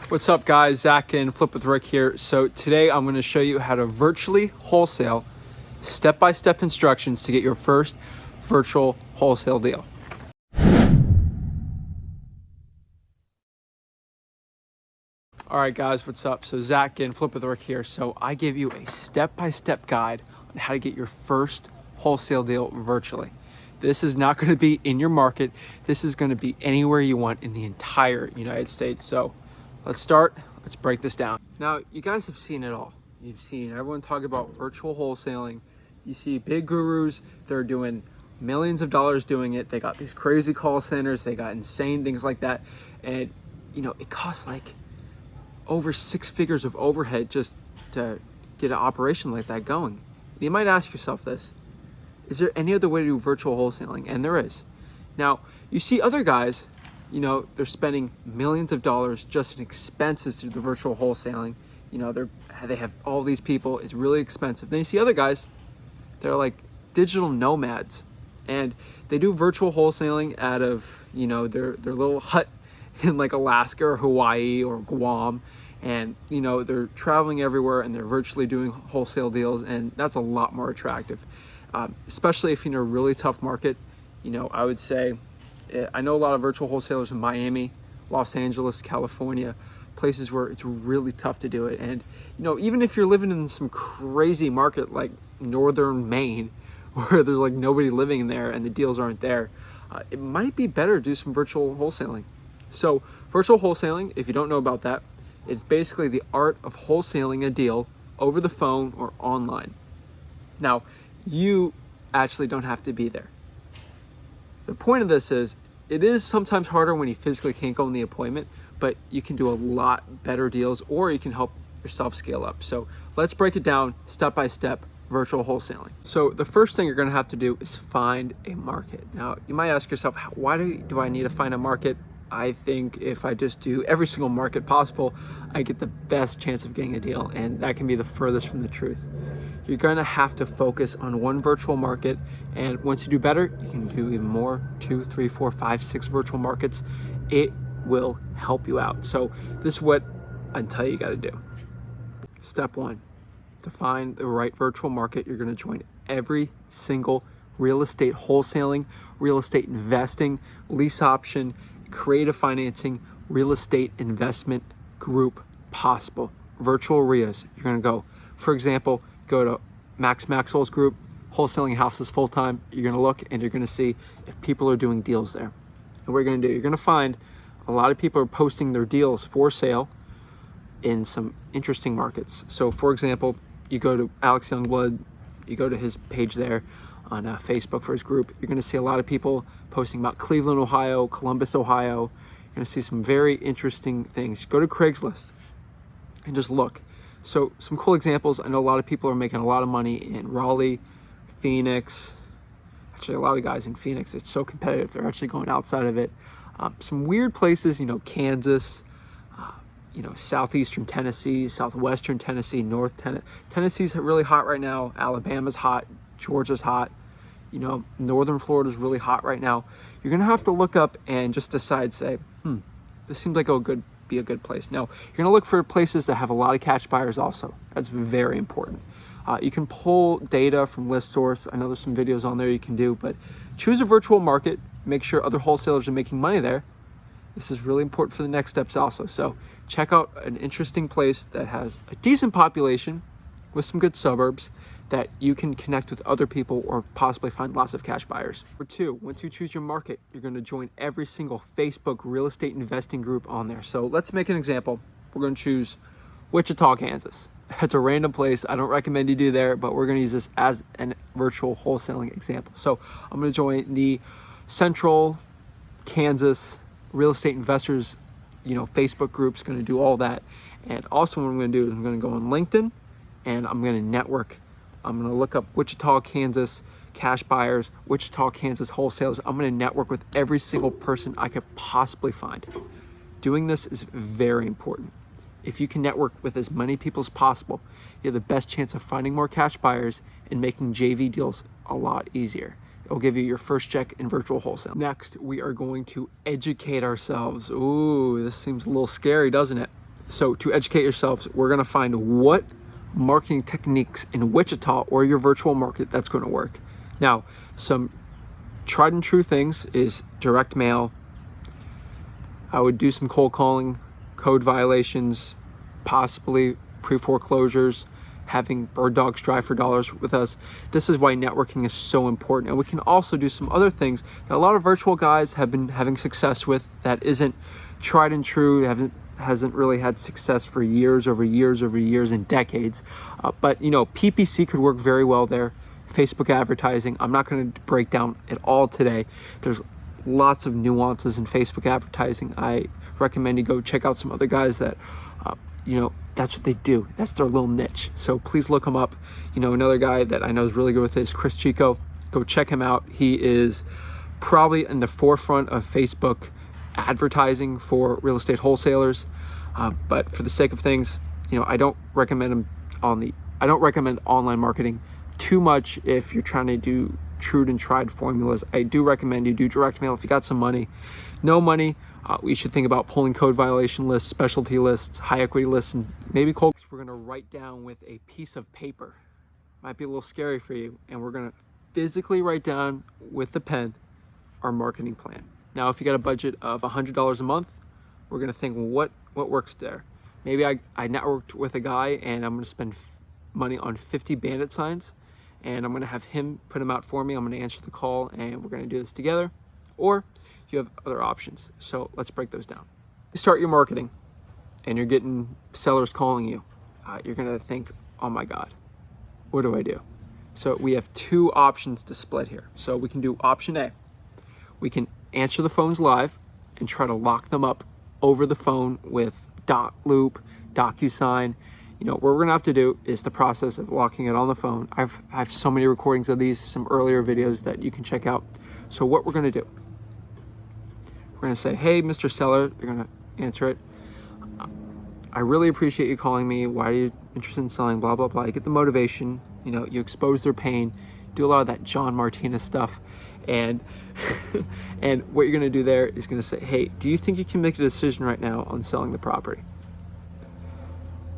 What's up guys, Zach and Flip with Rick here. So today I'm going to show you how to virtually wholesale, step-by-step instructions to get your first virtual wholesale deal. All right guys, what's up? So Zach and Flip with Rick here. So I give you a step-by-step guide on how to get your first wholesale deal virtually. This is not going to be in your market. This is going to be anywhere you want in the entire United States. So let's start. Let's break this down. Now, you guys have seen it all. You've seen everyone talk about virtual wholesaling. You see big gurus, they're doing millions of dollars doing it. They got these crazy call centers. They got insane things like that. And, it costs like over 6 figures of overhead just to get an operation like that going. You might ask yourself this: is there any other way to do virtual wholesaling? And there is. Now, you see other guys, they're spending millions of dollars just in expenses to do the virtual wholesaling. They have all these people. It's really expensive. Then you see other guys, they're like digital nomads, and they do virtual wholesaling out of, their little hut in like Alaska or Hawaii or Guam. And, they're traveling everywhere and they're virtually doing wholesale deals. And that's a lot more attractive, especially if you're in a really tough market. I would say, I know a lot of virtual wholesalers in Miami, Los Angeles, California, places where it's really tough to do it. And, even if you're living in some crazy market like northern Maine, where there's like nobody living in there and the deals aren't there, it might be better to do some virtual wholesaling. So virtual wholesaling, if you don't know about that, it's basically the art of wholesaling a deal over the phone or online. Now, you actually don't have to be there. The point of this is, it is sometimes harder when you physically can't go in the appointment, but you can do a lot better deals, or you can help yourself scale up. So let's break it down step by step, virtual wholesaling. So the first thing you're going to have to do is find a market. Now, you might ask yourself, why do I need to find a market? I think if I just do every single market possible, I get the best chance of getting a deal, and that can be the furthest from the truth. You're going to have to focus on one virtual market, and once you do better, you can do even more, 2, 3, 4, 5, 6 virtual markets. It will help you out. So this is what I tell you got to do. Step 1, to find the right virtual market, you're going to join every single real estate wholesaling, real estate investing, lease option, creative financing, real estate investment group possible. Virtual RIAs. You're going to go, for example, go to Max Maxwell's group, Wholesaling Houses Full-Time. You're going to look and you're going to see if people are doing deals there. And what you're going to do, you're going to find a lot of people are posting their deals for sale in some interesting markets. So for example, you go to Alex Youngblood, you go to his page there on Facebook for his group. You're going to see a lot of people posting about Cleveland, Ohio, Columbus, Ohio. You're going to see some very interesting things. Go to Craigslist and just look. So some cool examples. I know a lot of people are making a lot of money in Raleigh, Phoenix. Actually, a lot of guys in Phoenix, it's so competitive. They're actually going outside of it. Some weird places, Kansas, southeastern Tennessee, southwestern Tennessee, north Tennessee. Tennessee's really hot right now. Alabama's hot. Georgia's hot. Northern Florida's really hot right now. You're going to have to look up and just decide, say, this seems like be a good place. Now, you're going to look for places that have a lot of cash buyers also. That's very important. You can pull data from ListSource. I know there's some videos on there you can do, but choose a virtual market. Make sure other wholesalers are making money there. This is really important for the next steps also. So check out an interesting place that has a decent population with some good suburbs that you can connect with other people or possibly find lots of cash buyers. Number 2, once you choose your market, you're going to join every single Facebook real estate investing group on there. So let's make an example. We're going to choose Wichita, Kansas. It's a random place. I don't recommend you do there, but we're going to use this as a virtual wholesaling example. So I'm going to join the Central Kansas Real Estate Investors, Facebook group's going to do all that. And also what I'm going to do is I'm going to go on LinkedIn and I'm going to network. I'm going to look up Wichita, Kansas cash buyers, Wichita, Kansas wholesalers. I'm going to network with every single person I could possibly find. Doing this is very important. If you can network with as many people as possible, you have the best chance of finding more cash buyers and making JV deals a lot easier. It'll give you your first check in virtual wholesale. Next, we are going to educate ourselves. Ooh, this seems a little scary, doesn't it? So to educate yourselves, we're gonna find what marketing techniques in Wichita or your virtual market that's gonna work. Now, some tried and true things is direct mail. I would do some cold calling, code violations, possibly pre-foreclosures, having bird dogs drive for dollars with us. This is why networking is so important. And we can also do some other things that a lot of virtual guys have been having success with that isn't tried and true, hasn't really had success for years over years and decades. But PPC could work very well there. Facebook advertising, I'm not going to break down it all today. There's lots of nuances in Facebook advertising. I recommend you go check out some other guys that, that's what they do. That's their little niche. So please look them up. Another guy that I know is really good with this, Chris Chico. Go check him out. He is probably in the forefront of Facebook advertising for real estate wholesalers. But for the sake of things, I don't recommend online marketing too much if you're trying to do true and tried formulas. I do recommend you do direct mail if you got some money. No money, we should think about pulling code violation lists, specialty lists, high equity lists, and maybe cold. We're gonna write down with a piece of paper. Might be a little scary for you, and we're gonna physically write down with the pen our marketing plan. Now, if you got a budget of $100 a month, we're gonna think what works there. Maybe I networked with a guy and I'm gonna spend money on 50 bandit signs, and I'm gonna have him put them out for me. I'm gonna answer the call and we're gonna do this together. Or you have other options. So let's break those down. You start your marketing and you're getting sellers calling you. You're gonna think, oh my God, what do I do? So we have two options to split here. So we can do option A. We can answer the phones live and try to lock them up over the phone with loop, DocuSign. What we're gonna have to do is the process of locking it on the phone. I have so many recordings of these, some earlier videos that you can check out. So what we're gonna do, we're gonna say, hey, Mr. Seller, they're gonna answer it. I really appreciate you calling me. Why are you interested in selling? Blah, blah, blah. You get the motivation, you expose their pain, do a lot of that John Martinez stuff. And and what you're gonna do there is gonna say, hey, do you think you can make a decision right now on selling the property?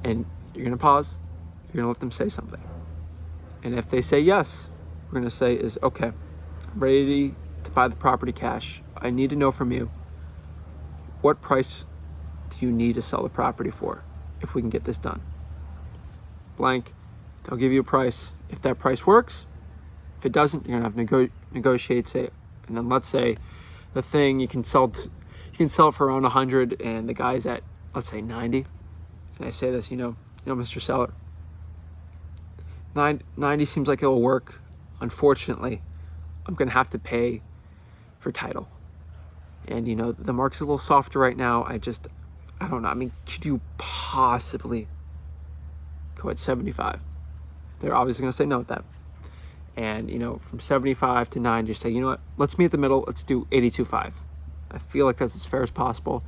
And you're gonna pause, you're gonna let them say something. And if they say yes, we're gonna say is, okay, I'm ready to buy the property cash. I need to know from you, what price do you need to sell the property for if we can get this done? Blank, they'll give you a price. If that price works, if it doesn't, you're gonna have to negotiate, say, and then let's say the thing you can sell it for around 100 and the guy's at, let's say 90. And I say this, Mr. Seller, 90 seems like it'll work. Unfortunately, I'm gonna have to pay for title. And the market's a little softer right now. I don't know. I mean, could you possibly go at 75? They're obviously gonna say no at that. And from 75 to 90, say, you know what, let's meet at the middle, let's do 82.5. I feel like that's as fair as possible.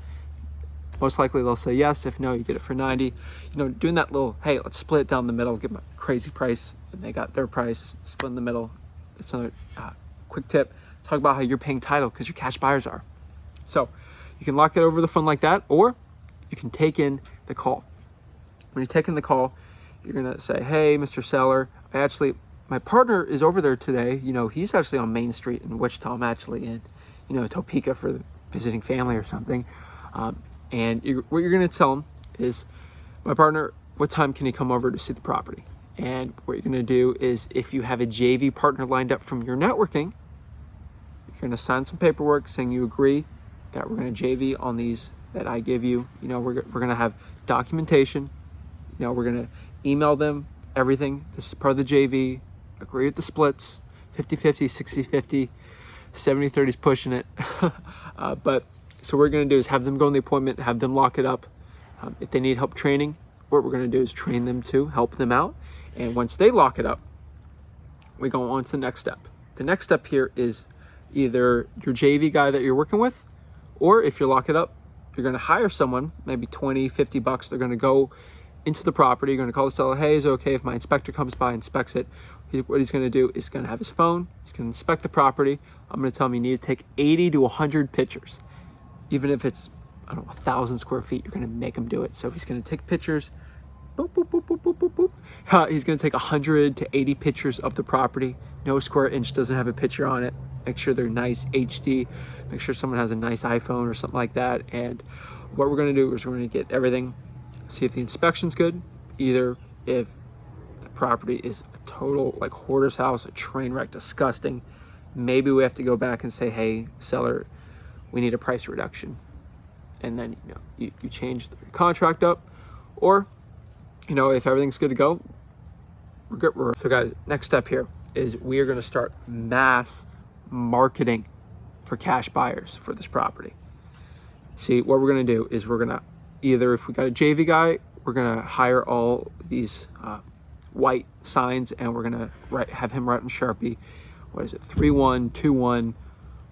Most likely they'll say yes. If no, you get it for 90. Doing that little, hey, let's split it down the middle, give them a crazy price, and they got their price, split in the middle. It's another quick tip. Talk about how you're paying title because your cash buyers are. So you can lock it over the phone like that, or you can take in the call. When you take in the call, you're gonna say, hey, Mr. Seller, my partner is over there today. He's actually on Main Street in Wichita. I'm actually in, Topeka for visiting family or something. And what you're gonna tell him is, my partner, what time can he come over to see the property? And what you're gonna do is, if you have a JV partner lined up from your networking, you're gonna sign some paperwork saying you agree that we're gonna JV on these that I give you. We're gonna have documentation. We're gonna email them everything. This is part of the JV. Agree with the splits, 50-50, 60-50, 70-30 is pushing it. But so what we're gonna do is have them go on the appointment, have them lock it up. If they need help training, what we're gonna do is train them to help them out. And once they lock it up, we go on to the next step. The next step here is either your JV guy that you're working with, or if you lock it up, you're gonna hire someone, maybe 20, 50 bucks. They're gonna go into the property. You're gonna call the seller, hey, is it okay if my inspector comes by and inspects it? What he's gonna do is gonna have his phone, he's gonna inspect the property. I'm gonna tell him you need to take 80 to 100 pictures. Even if it's I don't know, 1,000 square feet, you're going to make him do it. So he's going to take pictures. Boop, boop, boop, boop, boop, boop, boop. He's going to take 100 to 80 pictures of the property. No square inch doesn't have a picture on it. Make sure they're nice HD. Make sure someone has a nice iPhone or something like that. And what we're going to do is we're going to get everything, see if the inspection's good, either if the property is a total like hoarder's house, a train wreck, disgusting. Maybe we have to go back and say, hey, seller, we need a price reduction. And then, you change the contract up, or, if everything's good to go, we're good. So guys, next step here is we are going to start mass marketing for cash buyers for this property. See, what we're going to do is we're going to either, if we got a JV guy, we're going to hire all these white signs, and we're going to have him write in Sharpie, 3121,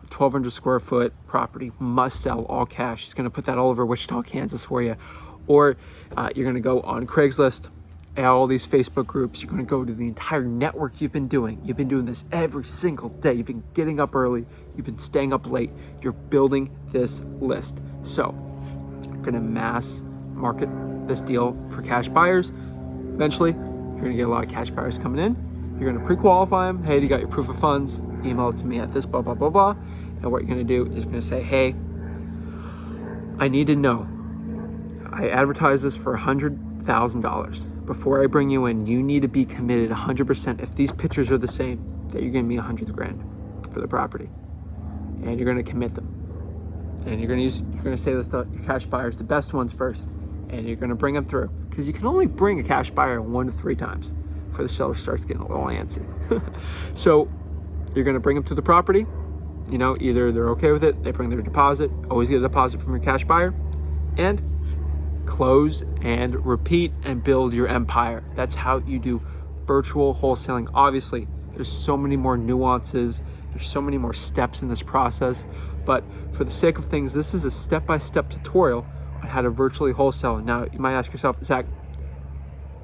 1,200 square foot property, must sell, all cash. He's going to put that all over Wichita, Kansas for you. Or you're going to go on Craigslist, all these Facebook groups. You're going to go to the entire network you've been doing. You've been doing this every single day. You've been getting up early. You've been staying up late. You're building this list. So you're going to mass market this deal for cash buyers. Eventually, you're going to get a lot of cash buyers coming in. You're going to pre-qualify them. Hey, you got your proof of funds? Email it to me at this, blah, blah, blah, blah. And what you're going to do is you're going to say, hey, I need to know. I advertise this for $100,000. Before I bring you in, you need to be committed 100%. If these pictures are the same, that you're giving me $100,000 for the property. And you're going to commit them. And you're going to say this to your cash buyers, the best ones first. And you're going to bring them through. Because you can only bring a cash buyer 1 to 3 times before the seller starts getting a little antsy. So you're going to bring them to the property. Either they're okay with it, they bring their deposit, always get a deposit from your cash buyer, and close and repeat and build your empire. That's how you do virtual wholesaling. Obviously, there's so many more nuances, there's so many more steps in this process, but for the sake of things, this is a step-by-step tutorial on how to virtually wholesale. Now, you might ask yourself, Zach,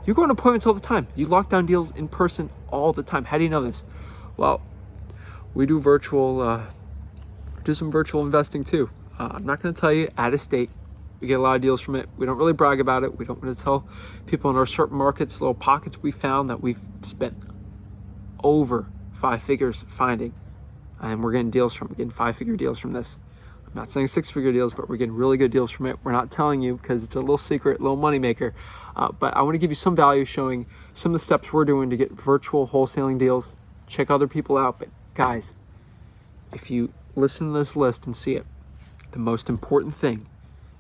you go on appointments all the time. You lock down deals in person all the time. How do you know this? Well, we do some virtual investing too. I'm not going to tell you out of state. We get a lot of deals from it. We don't really brag about it. We don't want to tell people in our certain markets, little pockets we found that we've spent over 5 figures finding. And we're getting deals from, we're getting 5-figure deals from this. I'm not saying 6-figure deals, but we're getting really good deals from it. We're not telling you because it's a little secret, little money maker. But I want to give you some value showing some of the steps we're doing to get virtual wholesaling deals. Check other people out. But guys, if you listen to this list and see it, the most important thing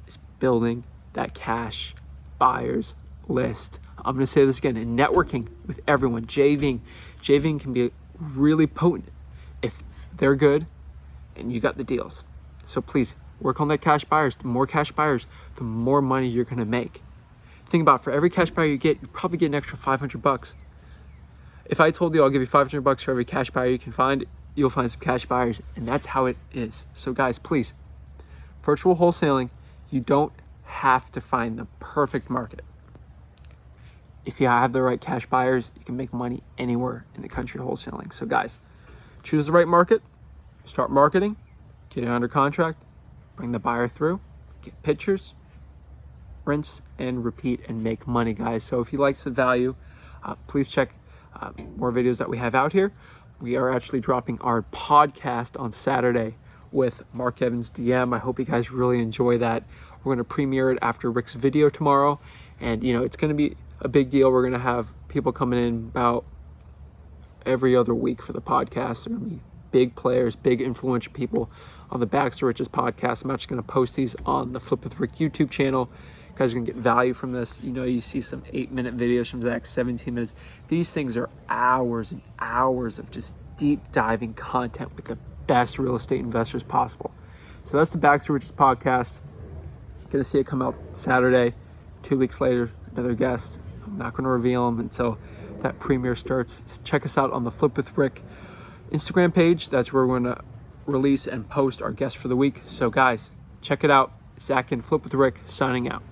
is building that cash buyers list. I'm going to say this again, and networking with everyone, JVing can be really potent if they're good and you got the deals. So please work on that cash buyers. The more cash buyers, the more money you're going to make. Think about, for every cash buyer you get, you probably get an extra $500. If I told you I'll give you $500 for every cash buyer you can find, you'll find some cash buyers, and that's how it is. So guys, please, virtual wholesaling, you don't have to find the perfect market. If you have the right cash buyers, you can make money anywhere in the country wholesaling. So guys, choose the right market, start marketing, get it under contract, bring the buyer through, get pictures, rinse and repeat, and make money, guys. So if you like the value, please check more videos that we have out here. We are actually dropping our podcast on Saturday with Mark Evans DM. I hope you guys really enjoy that. We're going to premiere it after Rick's video tomorrow. And, it's going to be a big deal. We're going to have people coming in about every other week for the podcast. There are going to be big players, big influential people on the Bags to Riches podcast. I'm actually going to post these on the Flip with Rick YouTube channel. You guys are going to get value from this. You see some 8-minute videos from Zach, 17 minutes. These things are hours and hours of just deep diving content with the best real estate investors possible. So that's the Bags to Riches podcast. Going to see it come out Saturday. 2 weeks later, another guest. I'm not going to reveal them until that premiere starts. Check us out on the Flip with Rick Instagram page. That's where we're going to release and post our guests for the week. So guys, check it out. Zach and Flip with Rick signing out.